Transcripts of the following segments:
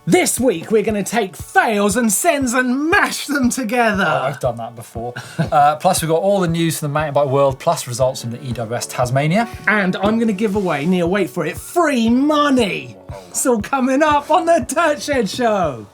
This week we're going to take fails and sends and mash them together. Oh, I've done that before. Plus we've got all the news from the mountain bike world, plus results from the EWS Tasmania. And I'm going to give away, Neil, wait for it, free money. It's all coming up on the Dirt Shed Show.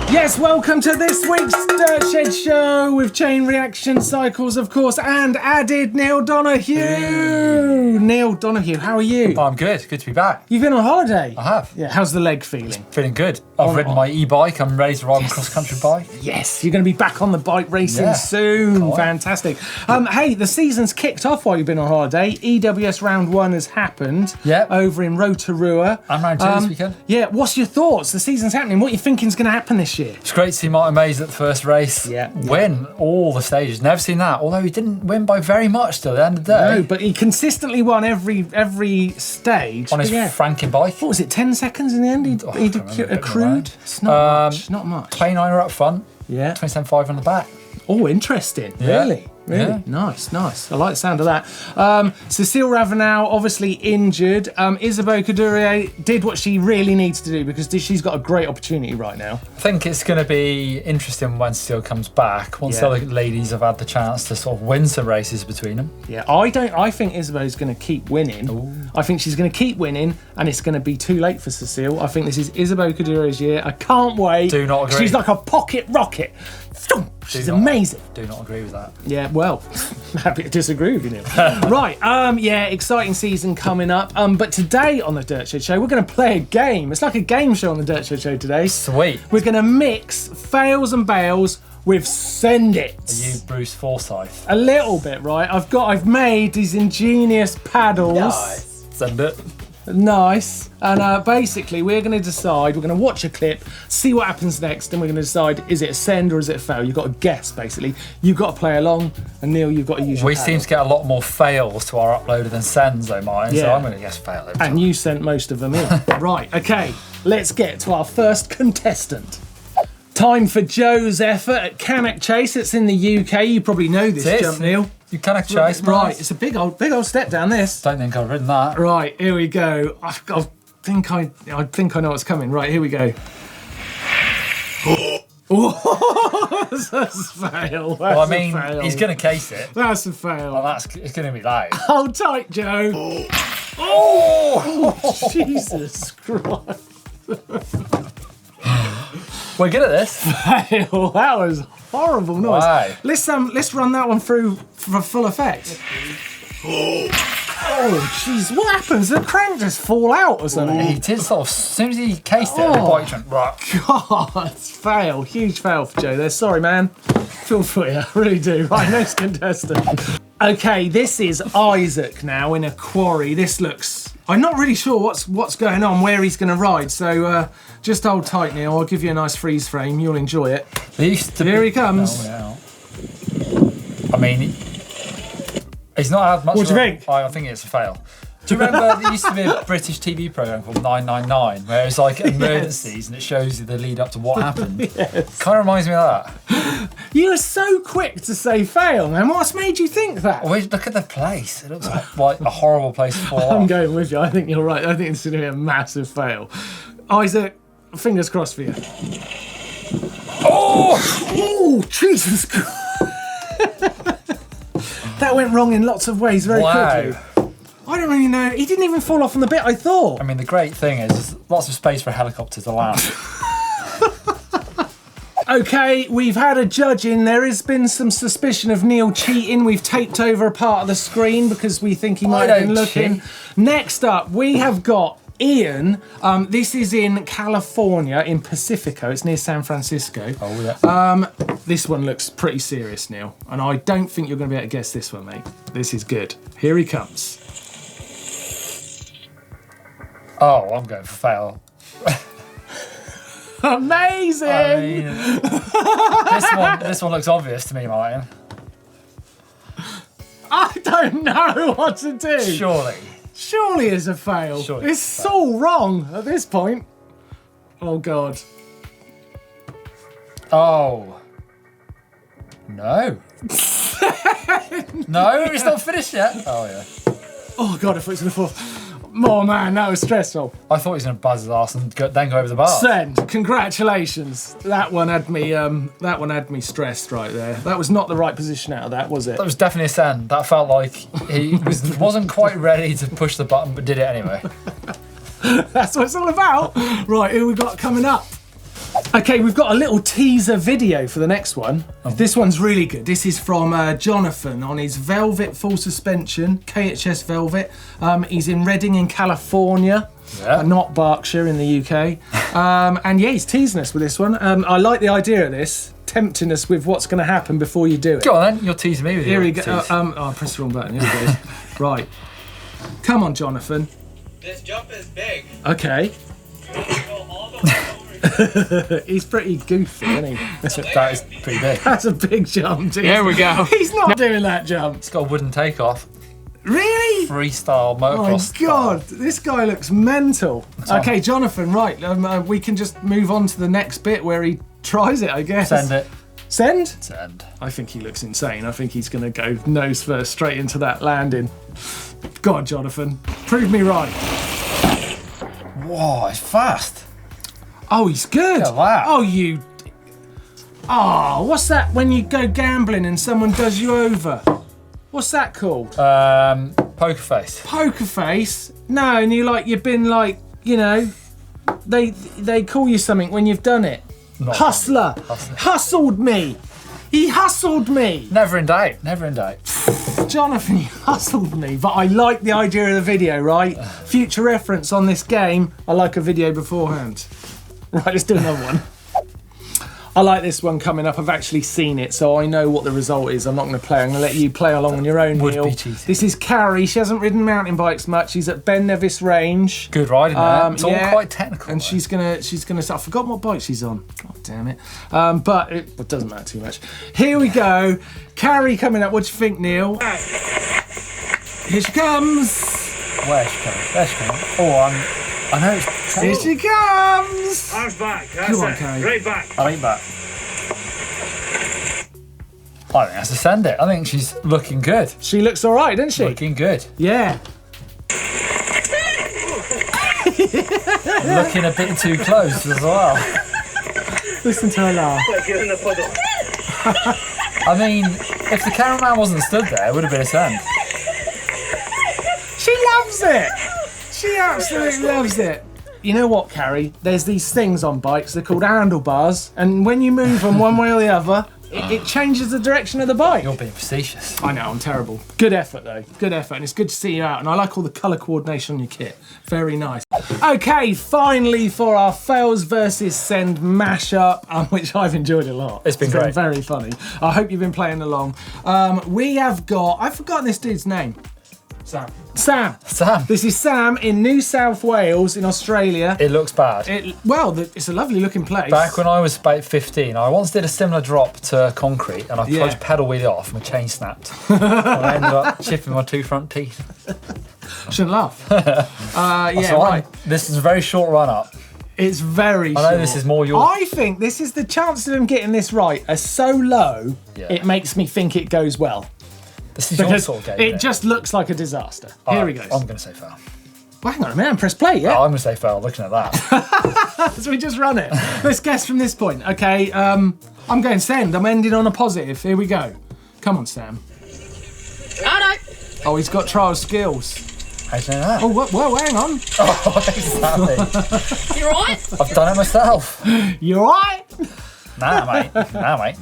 Yes, welcome to this week's Dirt Shed Show with chain reaction cycles, of course, and added Neil Donoghue. Neil Donoghue, how are you? Oh, I'm good. Good to be back. You've been on holiday? I have. Yeah, how's the leg feeling? Feeling good. I've ridden my e-bike. I'm ready to ride my cross-country bike. Yes, you're going to be back on the bike racing soon. Fantastic. Hey, the season's kicked off while you've been on holiday. EWS Round 1 has happened over in Rotorua. And Round 2 this weekend. Yeah, what's your thoughts? The season's happening. What are you thinking's going to happen this year? It's great to see Martin Mays at the first race win all the stages. Never seen that, although he didn't win by very much till the end of the day. No, but he consistently won every stage. On his Franken bike. What was it, 10 seconds in the end? He accrued? It's not much. 29er up front, 27.5 on the back. Oh, interesting. Really? Really? Yeah. Nice. I like the sound of that. Cecile Ravenel, obviously injured. Isabeau Coudurier did what she really needs to do because she's got a great opportunity right now. I think it's going to be interesting when Cecile comes back, once the other ladies have had the chance to sort of win some races between them. Yeah, I think Isabeau's going to keep winning. Ooh. I think she's going to keep winning and it's going to be too late for Cecile. I think this is Isabeau Coudurier's year. I can't wait. Do not agree. She's like a pocket rocket. She's amazing. Do not agree with that. Yeah, well, happy to disagree with you, Neil. Right, exciting season coming up. But today on the Dirt Shed Show, we're going to play a game. It's like a game show on the Dirt Shed Show today. Sweet. We're going to mix fails and bails with send it. Are you Bruce Forsyth? A little bit, right? I've made these ingenious paddles. Nice. Send it. Nice. And basically we're going to decide, we're going to watch a clip, see what happens next, and we're going to decide, is it a send or is it a fail? You've got to guess, basically. You've got to play along, and Neil, you've got to use your We seem to get a lot more fails to our uploader than sends, though, Martin, so I'm going to guess fail. And you sent most of them in. Right, okay, let's get to our first contestant. Time for Joe's effort at Cannock Chase. It's in the UK. You probably know this jump, Neil. You Cannock Chase, right? It's a big old step down this. Don't think I've ridden that. Right, here we go. I think I know what's coming. Right, here we go. Oh, that's a fail. Well, I mean, he's going to case it. That's a fail. Well, it's going to be loud. Hold tight, Joe. Oh, Jesus Christ. We're good at this. Fail. That was horrible noise. Wow. Let's run that one through for full effect. Oh, jeez, what happens? The crank just fall out or something? He did sort of, as soon as he cased it, the bike went right. God, fail. Huge fail for Joe there. Sorry, man. Feel for you, I really do. Right, next contestant. Okay, this is Isaac now in a quarry. This looks... I'm not really sure what's going on, where he's going to ride, so just hold tight, Neil. I'll give you a nice freeze frame. You'll enjoy it. Here he comes. Oh, yeah. I mean, he's not had much... What do you think? I think it's a fail. Do you remember there used to be a British TV programme called 999, where it's like emergencies and it shows you the lead up to what happened? Yes. Kind of reminds me of that. You were so quick to say fail, man. What's made you think that? Well, look at the place. It looks like a horrible place to fall I'm off. going with you. I think you're right. I think it's going to be a massive fail. Isaac, fingers crossed for you. Oh, Jesus Christ. That went wrong in lots of ways very quickly. I don't really know. He didn't even fall off on the bit, I thought. I mean, the great thing is there's lots of space for a helicopter to land. Okay, we've had a judge in. There has been some suspicion of Neil cheating. We've taped over a part of the screen because we think he might have been looking. Next up, we have got Ian. This is in California, in Pacifico. It's near San Francisco. Oh, yeah. This one looks pretty serious, Neil. And I don't think you're going to be able to guess this one, mate. This is good. Here he comes. Oh, I'm going for fail. Amazing! I mean, this one looks obvious to me, Martin. I don't know what to do. Surely it's a fail. It's so wrong at this point. Oh, God. Oh. No. No, it's not finished yet. Oh, yeah. Oh, God, I thought it was going to fall. Oh, man, that was stressful. I thought he was going to buzz his ass and then go over the bar. Send. Congratulations. That one had me stressed right there. That was not the right position out of that, was it? That was definitely a send. That felt like he wasn't quite ready to push the button, but did it anyway. That's what it's all about. Right, who we got coming up? Okay, we've got a little teaser video for the next one. Oh. This one's really good. This is from Jonathan on his Velvet full suspension, KHS Velvet. He's in Reading in California, not Berkshire in the UK. And yeah, he's teasing us with this one. I like the idea of this, tempting us with what's going to happen before you do it. Go on then, you're teasing me with Here we go. I pressed the wrong button. Here it goes. Right. Come on, Jonathan. This jump is big. Okay. He's pretty goofy, isn't he? That is pretty big. That's a big jump, dude. Here we go. He's not doing that jump. It's got a wooden takeoff. Really? Freestyle motocross. Oh, God. This guy looks mental. Okay, Jonathan, right. We can just move on to the next bit where he tries it, I guess. Send it. Send? Send. I think he looks insane. I think he's going to go nose first straight into that landing. Go on, Jonathan. Prove me right. Whoa, it's fast. Oh, he's good. Look at that. Oh, you... Oh, what's that when you go gambling and someone does you over? What's that called? Poker face. Poker face? No, and you've been like, you know, they call you something when you've done it. Not Hustler. Hustled me. He hustled me. Never in doubt. Never in doubt. Jonathan, you hustled me, but I like the idea of the video, right? Future reference on this game, I like a video beforehand. Right, let's do another one. I like this one coming up. I've actually seen it, so I know what the result is. I'm not going to play. I'm going to let you play along on your own, Neil. This is Carrie. She hasn't ridden mountain bikes much. She's at Ben Nevis Range. Good riding there. It's all quite technical. And she's gonna. I've forgotten what bike she's on. God damn it. But it doesn't matter too much. Here we go. Carrie coming up. What do you think, Neil? Here she comes. Where's she coming? There's she coming. Oh, I know it's... Here she comes! Arms back. Come on, Carrie. Right back. I think that. I think that's to send it. I think she's looking good. She looks all right, doesn't she? Looking good. Yeah. Looking a bit too close as well. Listen to her laugh. I mean, if the cameraman wasn't stood there, it would have been a send. She loves it! She absolutely loves it. You know what, Carrie? There's these things on bikes, they're called handlebars, and when you move them one way or the other, it changes the direction of the bike. You're being facetious. I know, I'm terrible. Good effort, though. Good effort, and it's good to see you out, and I like all the colour coordination on your kit. Very nice. Okay, finally for our fails versus send mashup, which I've enjoyed a lot. It's been great. Been very funny. I hope you've been playing along. We have got... I've forgotten this dude's name. Sam. This is Sam in New South Wales in Australia. It looks bad. It's a lovely looking place. Back when I was about 15, I once did a similar drop to concrete and I tried to pedal wheel it off and my chain snapped. And I ended up chipping my 2 front teeth. Shouldn't laugh. Right. This is a very short run up. It's very short. I know this is more your... I think this is the chance of him getting this right are so low, it makes me think it goes well. This is your sort of game. It just looks like a disaster. Here he goes. I'm going to say foul. Well, hang on a minute, press play, yeah? Oh, I'm going to say foul, looking at that. So we just run it. Let's guess from this point. Okay, I'm going send. I'm ending on a positive. Here we go. Come on, Sam. Oh, he's got trial skills. How do you know that? Oh, whoa, hang on. Oh, exactly. You right? I've done it myself. You alright? Nah, mate.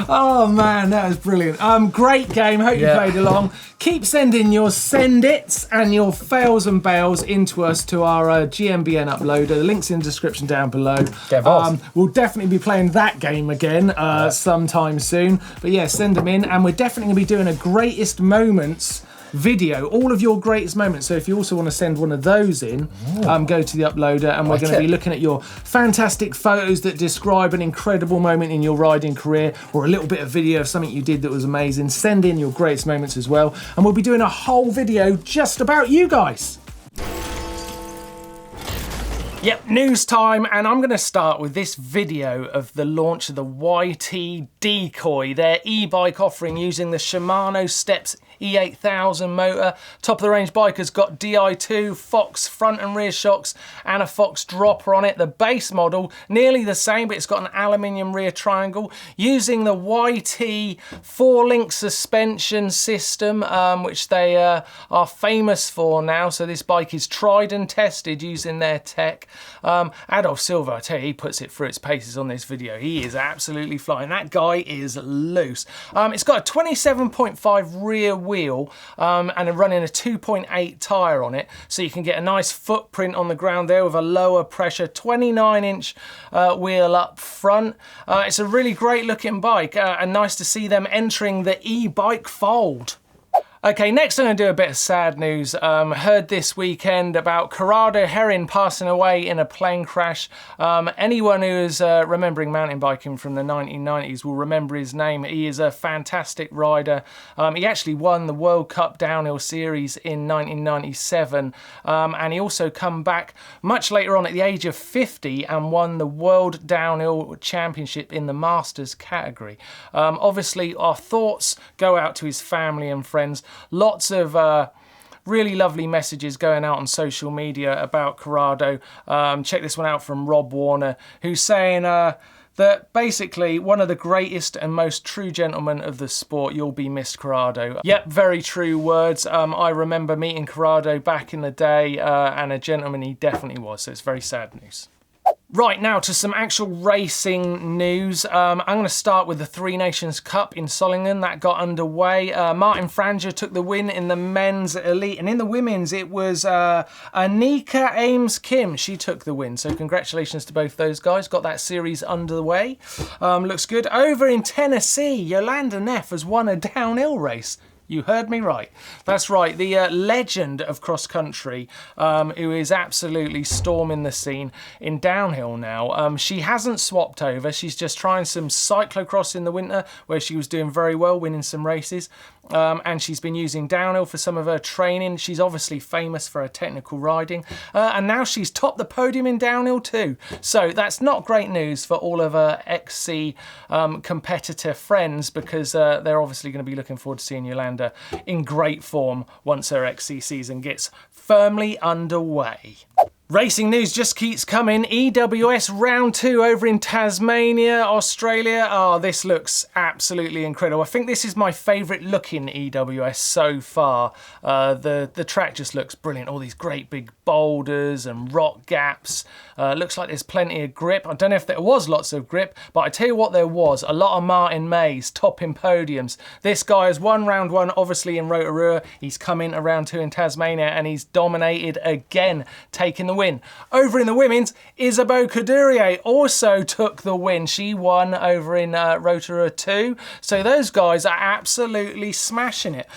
Oh man, that was brilliant. Great game. Hope you played along. Keep sending your send-its and your fails and bails into us to our GMBN uploader. The link's in the description down below. Get involved. We'll definitely be playing that game again sometime soon. But yeah, send them in, and we're definitely going to be doing a greatest moments video, all of your greatest moments. So if you also want to send one of those in, go to the uploader, and we're going to be looking at your fantastic photos that describe an incredible moment in your riding career, or a little bit of video of something you did that was amazing. Send in your greatest moments as well, and we'll be doing a whole video just about you guys. Yep, news time, and I'm going to start with this video of the launch of the YT Decoy, their e-bike offering using the Shimano Steps E8000 motor. Top of the range bike has got Di2, Fox front and rear shocks and a Fox dropper on it. The base model, nearly the same, but it's got an aluminium rear triangle using the YT 4-link suspension system, which they are famous for now. So this bike is tried and tested using their tech. Adolf Silva, I tell you, he puts it through its paces on this video. He is absolutely flying. That guy is loose. It's got a 27.5 rear wheel and running a 2.8 tyre on it, so you can get a nice footprint on the ground there with a lower pressure 29-inch wheel up front. It's a really great looking bike and nice to see them entering the e-bike fold. Okay, next I'm going to do a bit of sad news. Heard this weekend about Corrado Herron passing away in a plane crash. Anyone who is remembering mountain biking from the 1990s will remember his name. He is a fantastic rider. He actually won the World Cup Downhill Series in 1997. And he also come back much later on at the age of 50 and won the World Downhill Championship in the Masters category. Obviously, our thoughts go out to his family and friends. Lots of really lovely messages going out on social media about Corrado. Check this one out from Rob Warner, who's saying that basically one of the greatest and most true gentlemen of the sport. You'll be missed, Corrado. Yep, very true words. I remember meeting Corrado back in the day, and a gentleman he definitely was, so it's very sad news. Right, now to some actual racing news. I'm going to start with the Three Nations Cup in Solingen. That got underway. Martin Franger took the win in the men's elite, and in the women's it was Anika Ames-Kim. She took the win, so congratulations to both those guys. Got that series underway. Looks good. Over in Tennessee, Jolanda Neff has won a downhill race. You heard me right. That's right, the legend of cross-country, who is absolutely storming the scene in downhill now. She hasn't swapped over. She's just trying some cyclocross in the winter, where she was doing very well, winning some races. And she's been using downhill for some of her training. She's obviously famous for her technical riding. And now she's topped the podium in downhill too. So that's not great news for all of her XC competitor friends, because they're obviously going to be looking forward to seeing Jolanda in great form once her XC season gets firmly underway. Racing news just keeps coming. EWS round 2 over in Tasmania, Australia. Oh, this looks absolutely incredible. I think this is my favourite looking EWS so far. The track just looks brilliant. All these great big boulders and rock gaps. Looks like there's plenty of grip. I don't know if there was lots of grip, but I tell you what there was. A lot of Martin Mays topping podiums. This guy has won round 1, obviously in Rotorua. He's come into round 2 in Tasmania and he's dominated again, taking the win. Over in the women's, Isabeau Coudurier also took the win. She won over in Rotorua too. So those guys are absolutely smashing it.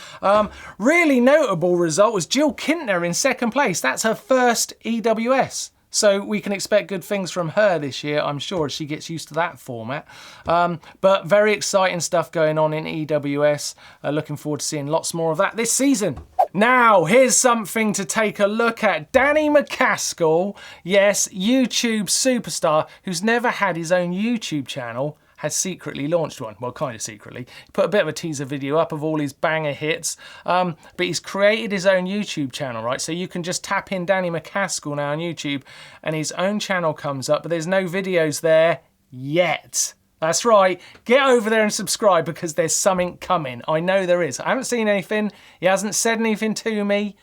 Really notable result was Jill Kintner in 2nd place. That's her first EWS. So we can expect good things from her this year, I'm sure, as she gets used to that format. But very exciting stuff going on in EWS. Looking forward to seeing lots more of that this season. Now, here's something to take a look at. Danny Macaskill, yes, YouTube superstar, who's never had his own YouTube channel, has secretly launched one. Well, kind of secretly. He put a bit of a teaser video up of all his banger hits, but he's created his own YouTube channel, right? So you can just tap in Danny Macaskill now on YouTube and his own channel comes up, but there's no videos there yet. That's right, get over there and subscribe, because there's something coming. I know there is. I haven't seen anything, he hasn't said anything to me,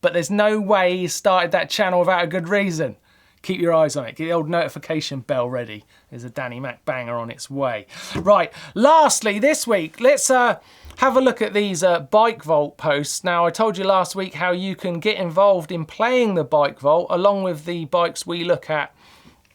but there's no way he started that channel without a good reason. Keep your eyes on it. Get the old notification bell ready. There's a Danny Mac banger on its way. Right, lastly, this week, let's have a look at these Bike Vault posts. Now, I told you last week how you can get involved in playing the Bike Vault along with the bikes we look at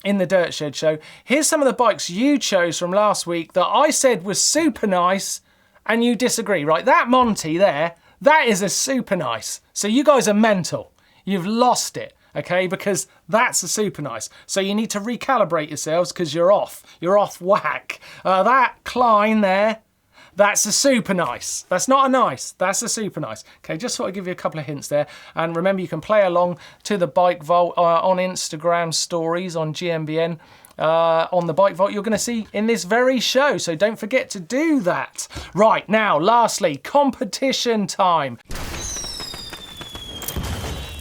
in the Dirt Shed show. Here's some of the bikes you chose from last week that I said was super nice and you disagree, right? That Monty there, that is a super nice. So you guys are mental. You've lost it, okay? Because that's a super nice. So you need to recalibrate yourselves because you're off. You're off whack. That Klein there, That's a super nice. That's not a nice, that's a super nice. Okay, just thought I'd give you a couple of hints there. And remember, you can play along to the Bike Vault on Instagram stories on GMBN. On the Bike Vault you're going to see in this very show, so don't forget to do that. Right, now, lastly, competition time.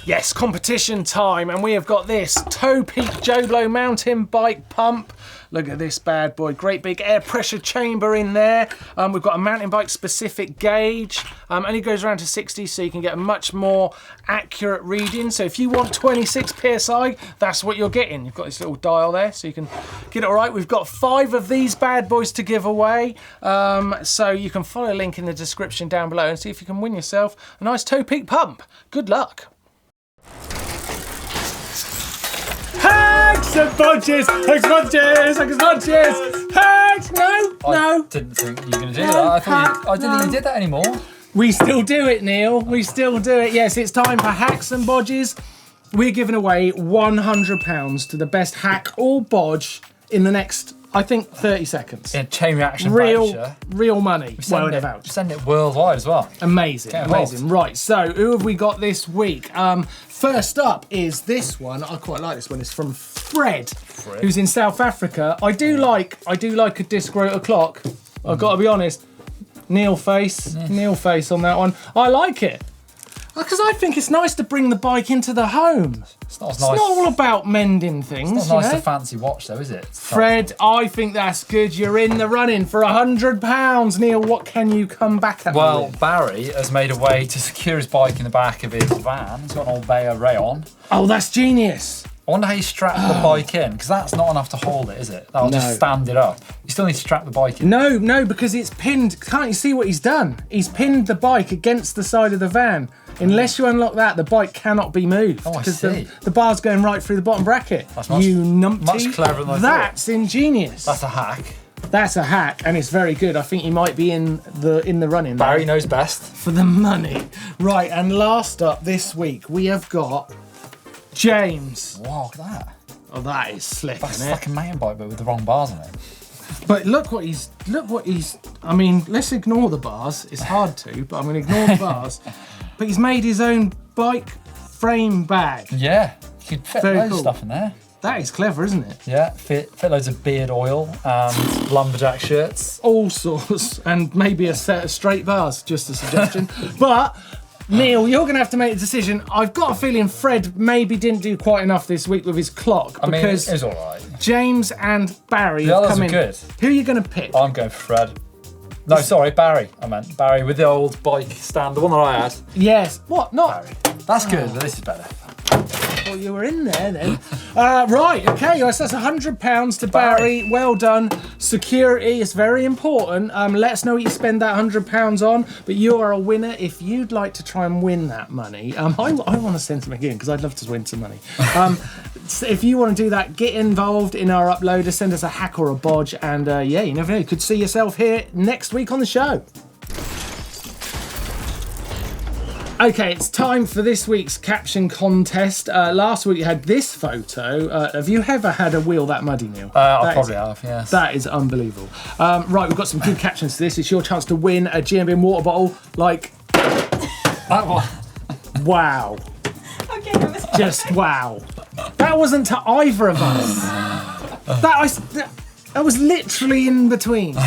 Yes, competition time, and we have got this Toe Peak Joblo mountain bike pump. Look at this bad boy, great big air pressure chamber in there. We've got a mountain bike specific gauge, only goes around to 60, so you can get a much more accurate reading. So if you want 26 PSI, that's what you're getting. You've got this little dial there, so you can get it all right. We've got 5 of these bad boys to give away. So you can follow a link in the description down below and see if you can win yourself a nice Toe Peak pump. Good luck. Hacks and Bogges! Hacks and Bogges! Hacks and Bogges! Hacks! No! I didn't think you were going to do that. I didn't think you did that anymore. We still do it, Neil. We still do it. Yes, it's time for Hacks and Bogges. We're giving away £100 to the best hack or bodge in the next, I think, 30 seconds. In a chain reaction voucher. Real money. Well, in a voucher. Send it worldwide as well. Amazing, amazing. Right, so who have we got this week? First up is this one. I quite like this one. It's from Fred, who's in South Africa. I do like a disc rotor clock. I've got to be honest. Neil face on that one. I like it. Because I think it's nice to bring the bike into the home. It's not all about mending things. It's not nice to fancy watch though, is it? Fred, I think that's good. You're in the running for £100. Neil, what can you come back at? Well, Barry has made a way to secure his bike in the back of his van. He's got an old Bayer rayon. Oh, that's genius. I wonder how you strap the bike in, because that's not enough to hold it, is it? That'll just stand it up. You still need to strap the bike in. No, because it's pinned. Can't you see what he's done? He's pinned the bike against the side of the van. Unless you unlock that, the bike cannot be moved. Oh, I see. The bar's going right through the bottom bracket. That's much cleverer than I thought. That's ingenious. That's a hack. That's a hack, and it's very good. I think he might be in the running. Barry knows best. For the money. Right, and last up this week, we have got James. Wow, look at that. Oh, that is slick, That's isn't it? like a mountain bike, but with the wrong bars on it. But look what he's, I mean, let's ignore the bars. It's hard to, but I'm going to ignore the bars. But he's made his own bike frame bag. Yeah, you could fit loads of stuff in there. That is clever, isn't it? Yeah, fit loads of beard oil and lumberjack shirts. All sorts, and maybe a set of straight bars, just a suggestion. But Neil, you're going to have to make a decision. I've got a feeling Fred maybe didn't do quite enough this week with his clock. I mean, because it was all right. James and Barry The others have come are in. good. Who are you going to pick? I'm going for Fred. No, sorry, Barry. I meant Barry with the old bike stand, the one that I had. Yes. What? Not Barry. That's good, but this is better. Well, you were in there then. Right, okay, yes, that's £100 to Barry. Well done. Security is very important. Let us know what you spend that £100 on, but you are a winner. If you'd like to try and win that money, I want to send something in because I'd love to win some money. So if you want to do that, get involved in our uploader, send us a hack or a bodge, and yeah, you never know, you could see yourself here next week on the show. Okay, it's time for this week's caption contest. Last week you had this photo. Have you ever had a wheel that muddy, Neil? I probably have, yes. That is unbelievable. Right, we've got some good captions to this. It's your chance to win a GMBN water bottle. Like, that one. Wow. Okay, just wow. That wasn't to either of us. That was literally in between.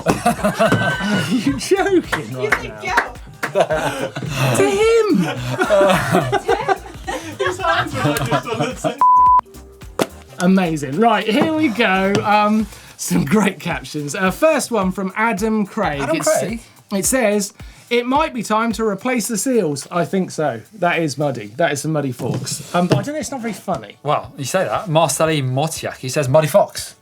Are you joking right now? To him! His hands were like just on the tip. Amazing. Right, here we go. Some great captions. First one from Adam Craig. It says, "It might be time to replace the seals." I think so. That is muddy. That is some muddy forks. But I don't know, it's not very funny. Well, you say that. Marceli Motiak, he says Muddy Fox.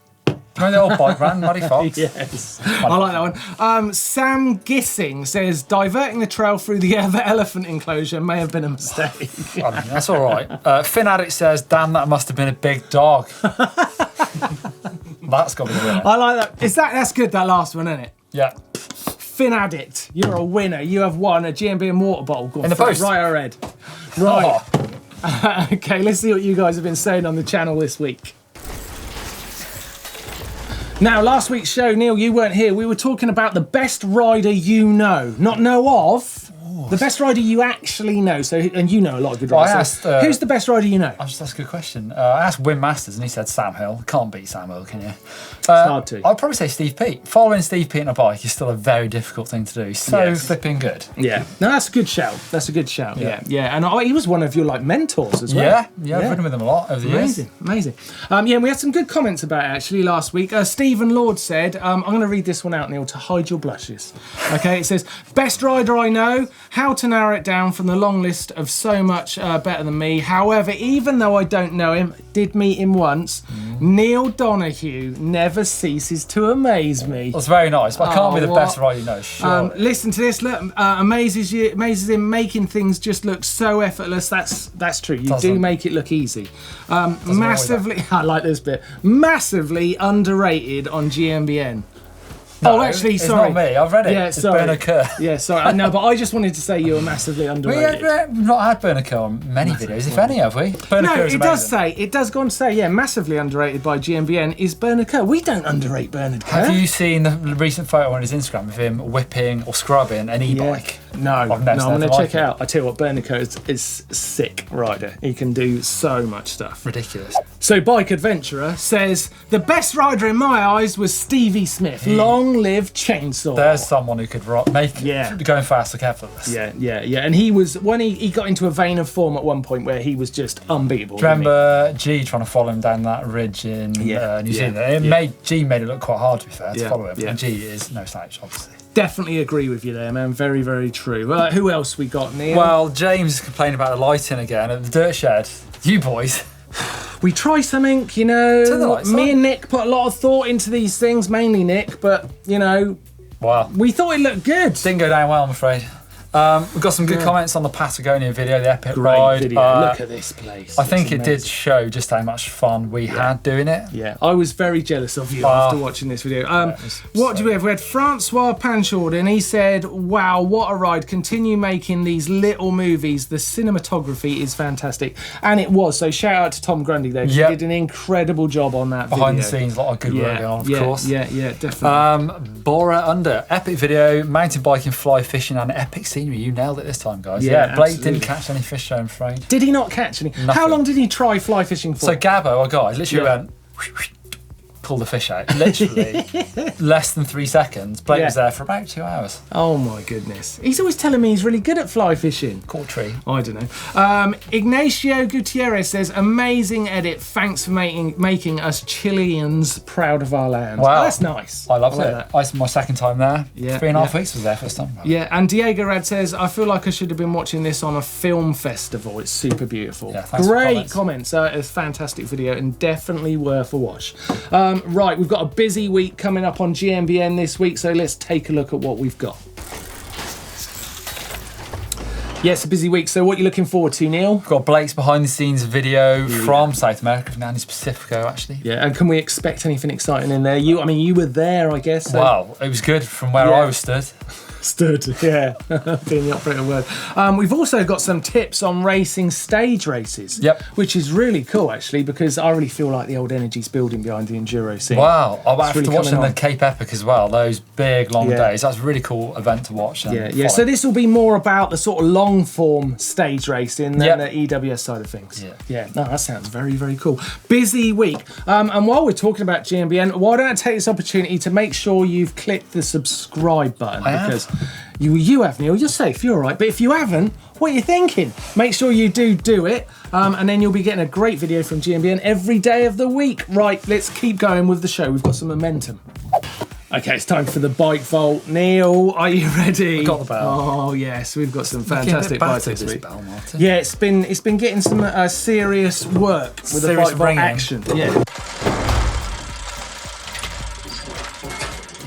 Remember the old bike brand, Muddy Fox? Yes. I like that one. Sam Gissing says, "Diverting the trail through the elephant enclosure may have been a mistake." I mean, that's all right. Finn Addict says, "Damn, that must have been a big dog." That's got to be the winner. I like that. That's good, that last one, isn't it? Yeah. Finn Addict, you're a winner. You have won a GMBN water bottle. Go in the post. Right ahead. Right. Oh. Okay, let's see what you guys have been saying on the channel this week. Now, last week's show, Neil, you weren't here. We were talking about the best rider you know. Not know of. The best rider you actually know. So, and you know a lot of good riders. I asked, who's the best rider you know? That's a good question. I asked Wim Masters and he said Sam Hill. Can't beat Sam Hill, can you? It's hard to. I'd probably say Steve Peat. Following Steve Peat on a bike is still a very difficult thing to do. He's so flipping good. Yeah. No, that's a good shout. That's a good shout. Yeah. And he was one of your mentors as well. Yeah. I've ridden with him a lot over the years. Amazing. And we had some good comments about it actually last week. Stephen Lord said, I'm going to read this one out, Neil, to hide your blushes. Okay, it says, best rider I know, how to narrow it down from the long list of so much better than me. However, even though I don't know him, did meet him once, Neil Donahue never ceases to amaze me. That's very nice, but I can't be the best rider you know, sure. Listen to this, look, amazes him making things just look so effortless. That's true, you do make it look easy. Massively, I like this bit, massively underrated on GMBN. No, actually, it's sorry. Not me. I've read it. Yeah, it's sorry. Bernard Kerr. Yeah, sorry. No, but I just wanted to say you were massively underrated. We've not had Bernard Kerr on many videos, if any, have we? Bernard Kerr is amazing. It does go on to say, massively underrated by GMBN is Bernard Kerr. We don't underrate Bernard Kerr. Have you seen the recent photo on his Instagram of him whipping or scrubbing an e-bike? No, I'm going to check it out. I tell you what, Bernard Kerr is sick rider. He can do so much stuff. Ridiculous. So Bike Adventurer says, the best rider in my eyes was Stevie Smith. Long live Chainsaw. There's someone who could make going fast look effortless. Yeah. And he was, when he got into a vein of form at one point where he was just unbeatable. Do you remember G trying to follow him down that ridge in New Zealand? G made it look quite hard, to be fair, to follow him. And G is no slouch, obviously. Definitely agree with you there, man. Very, very true. Who else we got, Neil? Well, James is complaining about the lighting again at the dirt shed. You boys. We try something, you know. Me and Nick put a lot of thought into these things, mainly Nick, but, you know, we thought it looked good. Didn't go down well, I'm afraid. We've got some good comments on the Patagonia video, the epic Great ride. Video. Look at this place. I think it did show just how much fun we had doing it. Yeah, I was very jealous of you after watching this video. What do we have? We had Francois Panchard, and he said, wow, what a ride. Continue making these little movies. The cinematography is fantastic. And it was. So shout out to Tom Grundy there. He did an incredible job on that Behind video. the scenes, a lot of good work going on, of course. Yeah, definitely. Bora Under, epic video, mountain biking, fly fishing, and epic scenery. You nailed it this time, guys. Yeah, Blake didn't catch any fish, I'm afraid. Did he not catch any? Nothing. How long did he try fly fishing for? So Gabbo, our guy, literally went, pulled the fish out. Literally less than 3 seconds. Blake was there for about 2 hours. Oh my goodness. He's always telling me he's really good at fly fishing. Caught a tree. I don't know. Ignacio Gutierrez says, amazing edit. Thanks for making us Chileans proud of our land. Wow. That's nice. I loved it. It's my second time there. 3.5 weeks was there first time. Yeah, and Diego Rad says, I feel like I should have been watching this on a film festival. It's super beautiful. Yeah, thanks Great comments. It's a fantastic video and definitely worth a watch. Right, we've got a busy week coming up on GMBN this week, so let's take a look at what we've got. Yeah, it's a busy week, so what are you looking forward to, Neil? We've got Blake's behind the scenes video from South America, from down in Pacifico, actually. Yeah, and can we expect anything exciting in there? You were there, I guess. So. Wow, it was good from where I was stood. Yeah, being the operator word. We've also got some tips on racing stage races, which is really cool actually, because I really feel like the old energy's building behind the enduro scene. Wow, after watching the Cape Epic as well, those big long days, that's a really cool event to watch. Yeah. So this will be more about the sort of long form stage racing than the EWS side of things. Yeah. No, that sounds very, very cool. Busy week. And while we're talking about GMBN, why don't I take this opportunity to make sure you've clicked the subscribe button, because you have, Neil, you're safe, you're all right. But if you haven't, what are you thinking? Make sure you do it, and then you'll be getting a great video from GMBN every day of the week. Right, let's keep going with the show. We've got some momentum. Okay, it's time for the bike vault. Neil, are you ready? We've got the bell. Oh yes, we've got some fantastic bikes this week. Bell, Martin. Yeah, it's been getting some serious work with the bike vault action. Yeah.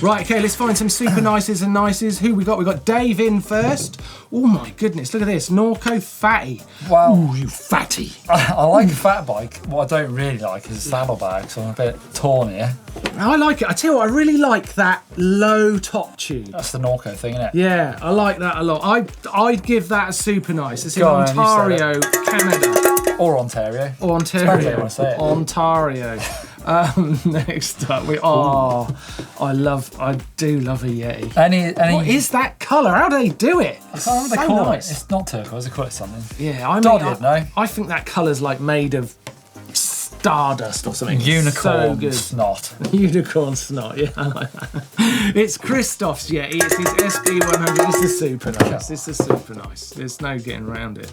Right, okay, let's find some super nices and nices. Who we got? We got Dave in first. Oh my goodness, look at this. Norco Fatty. Wow. Ooh, you fatty. I like a fat bike. What I don't really like is a saddlebag, so I'm a bit torn here. I like it. I tell you what, I really like that low top tube. That's the Norco thing, isn't it? Yeah, I like that a lot. I'd give that a super nice. It's in Ontario, Canada. Or Ontario. Ontario. Depends how you want to say it. Ontario. Next up, I do love a Yeti. Any What is that colour? How do they do it? I can't remember so they call nice. it. It's not turquoise, they call it something. Yeah, I mean, Dotted, no? I think that colour's like made of stardust or something. Unicorn so good. snot. Unicorn snot, yeah, I like that. It's Christoph's Yeti. It's his SB100. This is super nice. This is super nice. There's no getting around it.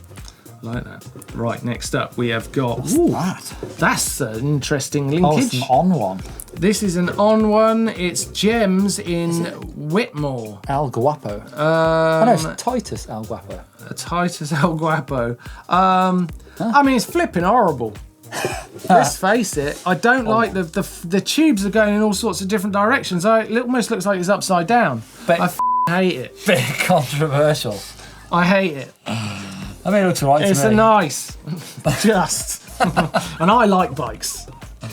I like that. Right, next up we have got. What's that? That's an interesting Oh, linkage. it's an on one. This is an on one. It's Gems in Whitmore. El Guapo. Oh, no, it's Titus El Guapo. Titus El Guapo. I mean, it's flipping horrible. Let's face it. I don't like the tubes are going in all sorts of different directions. It almost looks like it's upside down. But I hate it. bit controversial. I hate it. I mean, it looks alright to me. It's a nice, just. And I like bikes.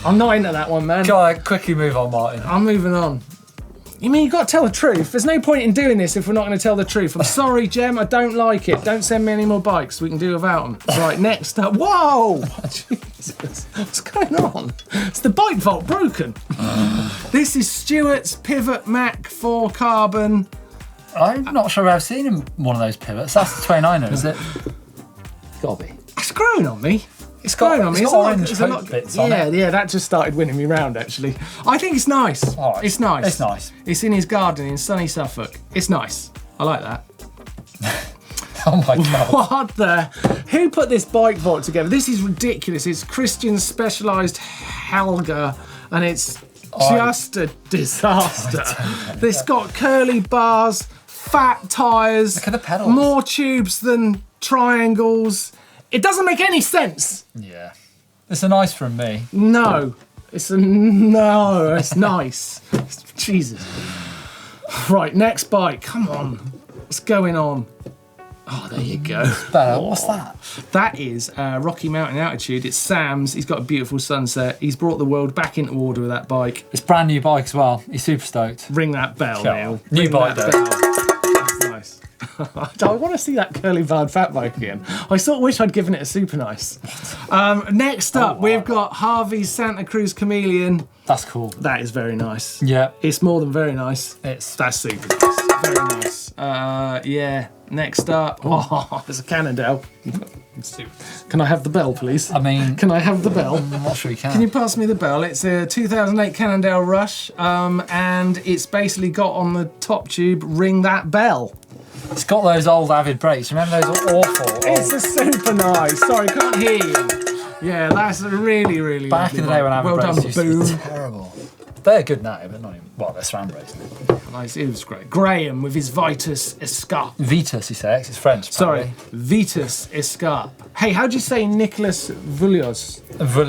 I'm not into that one, man. Go on, quickly move on, Martin. I'm moving on. You mean you got to tell the truth? There's no point in doing this if we're not going to tell the truth. I'm sorry, Jem. I don't like it. Don't send me any more bikes. We can do without them. Right, next up. Whoa! Jesus. What's going on? It's the bike vault broken. This is Stewart's Pivot Mac 4 Carbon. I'm not sure I've seen him one of those pivots. That's the 29er, is it? Gotta be. It's growing on me. It's growing on me. It's There's a got lot- orange there's a coat lot- bits on it. Yeah, that just started winning me round, actually. I think it's nice. All right. It's nice. It's nice. It's in his garden in sunny Suffolk. It's nice. I like that. Oh my god. What the? Who put this bike vault together? This is ridiculous. It's Christian's Specialised Helga, and it's just a disaster. It's got curly bars, fat tyres, Look at the pedals. more tubes than triangles. It doesn't make any sense. Yeah. It's a nice from me. No. It's nice. Jesus. Right, next bike. Come on. What's going on? Oh, there you go. Better. What's that? That is Rocky Mountain Altitude. It's Sam's. He's got a beautiful sunset. He's brought the world back into order with that bike. It's brand new bike as well. He's super stoked. Ring that bell, Sure. Neil. New Ring bike, that though. bell. That's nice. I want to see that curly barred fat bike again. I sort of wish I'd given it a super nice. Next up, we've got Harvey's Santa Cruz Chameleon. That's cool. That is very nice. Yeah. It's more than very nice. That's super nice. Very nice. Yeah. Next up, there's a Cannondale. Can I have the bell, please? I mean, Can I have the bell? I'm not sure you can. Can you pass me the bell? It's a 2008 Cannondale Rush, and it's basically got on the top tube, ring that bell. It's got those old Avid brakes. Remember those awful? It's a super nice. Sorry, can't hear you. Yeah, that's a really, really Back in the day when Avid well brakes done, used to boom. be terrible. They're good now, but not even. Well, they're SRAM brakes. Nice, it was great. Graham with his Vitus Escarpe. Vitus, you say? It's French. Sorry, Apparently. Vitus Escarpe. Hey, how do you say Nicholas Vullios?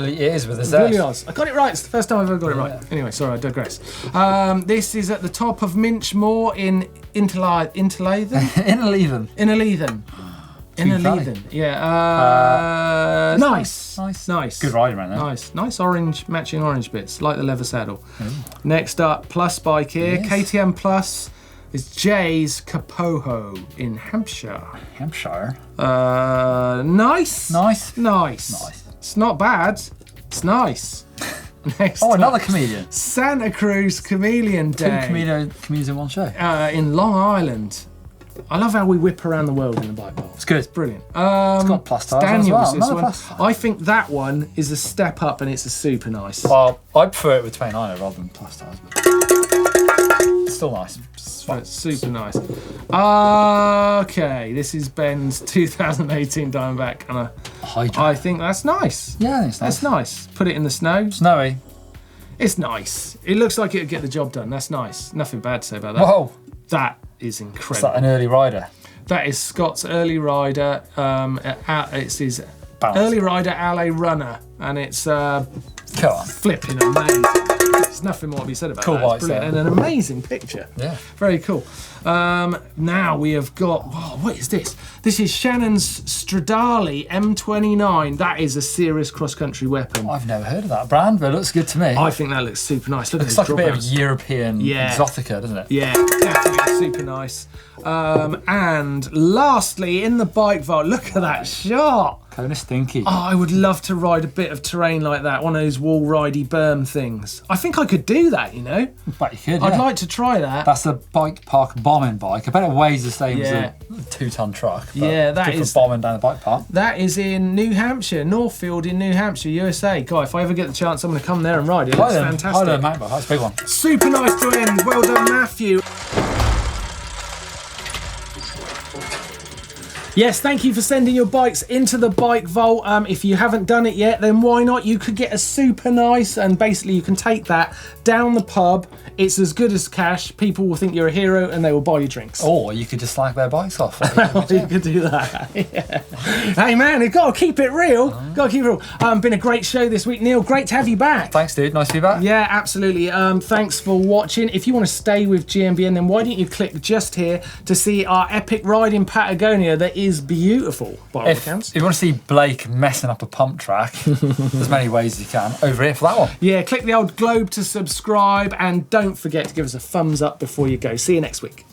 It is with a Z. Vullios. I got it right. It's the first time I've ever got it right. Anyway, sorry, I digress. This is at the top of Minchmore in Interlaken. In a Leven. Innerleithen. Yeah. Nice. Nice. Good riding around there. Nice orange, matching orange bits, like the leather saddle. Next up, Plus bike here. Yes. KTM Plus is Jay's Kapoho in Hampshire. Hampshire. Nice. Nice. It's not bad. It's nice. Next Oh, up, another comedian. Santa Cruz Chameleon Two Day comedians in one show. in Long Island. I love how we whip around the world in the bike bowl. It's good. It's brilliant. It's got plus tires Daniels, as well. this Another one. plus tire. I think that one is a step up and it's a super nice. Well, I prefer it with 29er rather than plus tires. But it's still nice. It's super nice. Okay, this is Ben's 2018 Diamondback, and I think that's nice. Yeah, I think it's nice. That's nice. Put it in the snow. Snowy. It's nice. It looks like it'll get the job done. That's nice. Nothing bad to say about that. Whoa. That is Is incredible. that an early rider? That is Scott's Early Rider. It's his Balance. Early Rider Alley Runner, and it's Come on. flipping amazing. There's nothing more to be said about Cool that. It's bikes brilliant. there. And an amazing picture. Yeah. Very cool. Now we have got, what is this? This is Shannon's Stradale M29. That is a serious cross-country weapon. I've never heard of that brand, but it looks good to me. I think that looks super nice. Look Looks at like a bit of dropouts. European Yeah. exotica, doesn't it? Yeah, definitely super nice. And lastly, in the bike vault, look at that shot. Kind of stinky. Oh, I would love to ride a bit of terrain like that, one of those wall ridey berm things. I think I could do that, you know? But you could, yeah. I'd like to try that. That's a bike park bombing bike. I bet it weighs the same Yeah. as a 2-ton truck. But Yeah, that different is- bombing down the bike park. That is in New Hampshire, Northfield in New Hampshire, USA. God, if I ever get the chance, I'm going to come there and ride it. It looks fantastic. Highland mountain bike. That's a big one. Super nice to end. Well done, Matthew. Yes, thank you for sending your bikes into the bike vault. If you haven't done it yet, then why not? You could get a super nice, and basically you can take that down the pub. It's as good as cash. People will think you're a hero and they will buy you drinks. Or you could just slag their bikes off. You could do that. Yeah. Hey man, you've got to keep it real. Got to keep it real. Been a great show this week, Neil. Great to have you back. Thanks, dude. Nice to be back. Yeah, absolutely. Thanks for watching. If you want to stay with GMBN, then why don't you click just here to see our epic ride in Patagonia that is beautiful by all accounts. If you want to see Blake messing up a pump track, there's many ways you can. Over here for that one. Yeah, click the old globe to subscribe, and don't forget to give us a thumbs up before you go. See you next week.